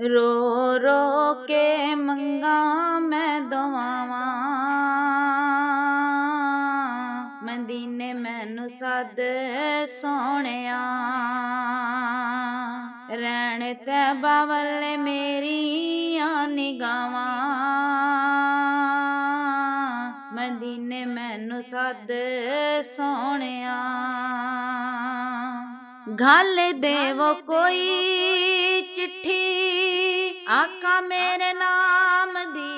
रो रो के मंगा मैं दुआवां, मदीने मैनू सद सोहणिया। रैण तैबा वल्ले मेरिया निगावां, मदीने मैनू सद सोहणिया। घल देवो कोई चिट्ठी आका मेरे नाम दी,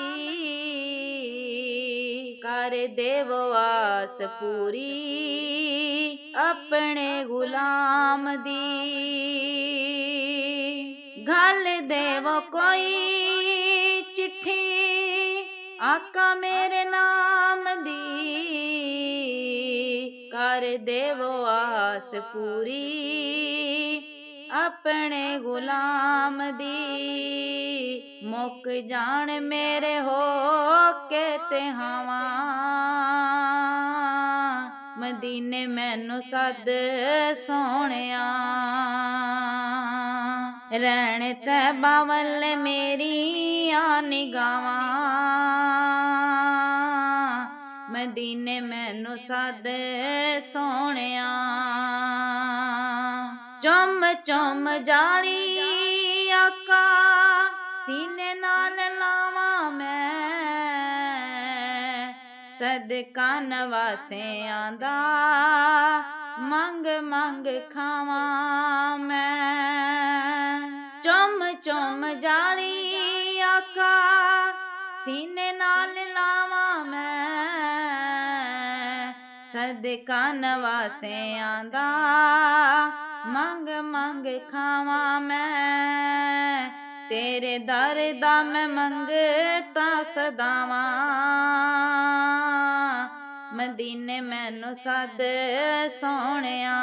कर देवो आस पूरी अपने गुलाम दी। घल देवो कोई चिट्ठी आका मेरे नाम दी, कर देवो आस पूरी अपने गुलाम दी। मुक जान मेरे हो के ते हवा, मदीने मैनू सद सोहणिया। रैण तैबा वल्ले मेरिया निगावां, मदीने मैनू सद सोहणिया। चुम चुम जाली आका सीने नाल लावां मैं, सदका नवासियां दा मंग मंग खावां मैं। चुम चुम जाली आका सीने नाल लावां मैं, सदका नवासियां दा मंग मंग खावां मैं। तेरे दर दा मैं मंगता सदावां, मदीने मैनू सद सोहणिया।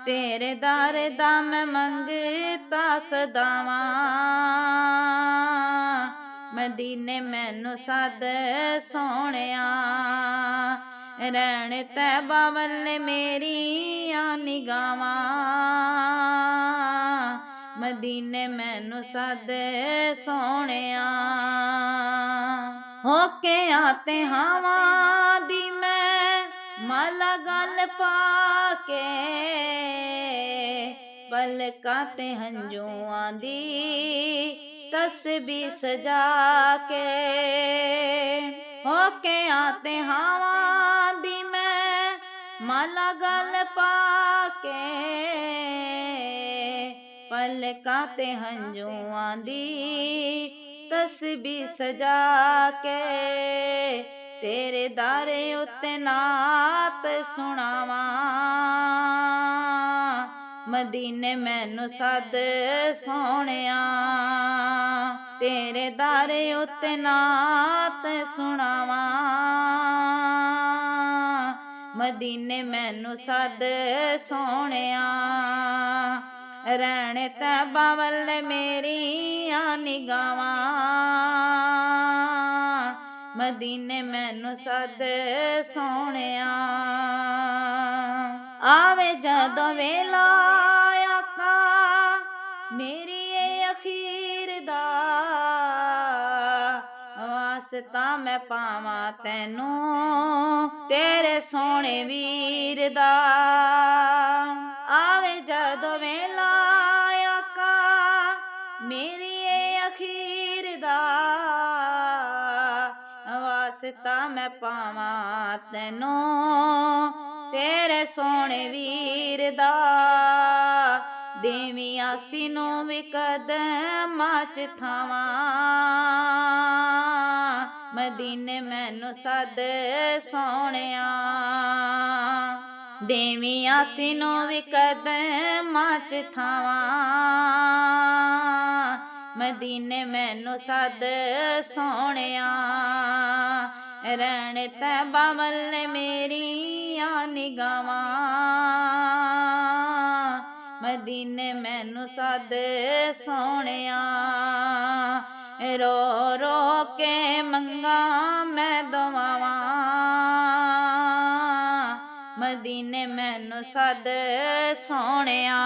तेरे दर दा मैं मंगता सदावां, मदीने मैनू सद सोहणिया। रैण तैबा वल्ले मेरिया निगावां, मदीने मैनू सद सोहणिया। होके आते हवा दी मैं माला गल पाके, पलकां ते हंजुआं दी तस्बीह सजा के। होके आते हवा दी मैं माला गल पाके, पलकां ते हंजुआं दी तस्बीह सजा के। तेरे दारे उत्ते नात सुनावां, मदीने मैनू सद सोहणिया। तेरे दारे उत्ते नात सुनावां, मदीने मैनू सद सोहणिया। रैण तैबा वल्ले मेरिया निगावां, मदीने मैनू सद सोहणिया। आवे जदों वेला आका मेरी अखीर दा, वास्ता मैं पावां तैनू तेरे सोहणे वीर दा। आवे जदों वेला आका मेरी अखीर दा, वास्ता मैं पावां तैनू तेरे सोहणे वीर दा। देवी आसी नू भी कदमां च थावां, मदीने मैनू सद सोहणिया। देवी आसी नू भी कदमां च थावां, मदीने मैनू सद सोहणिया। रैण तैबा वल्ले मेरिया निगावां, मदीने मैनू सद सोहणिया। रो रो के मंगा मैं दुआवां, मदीने मैनू सद सोहणिया।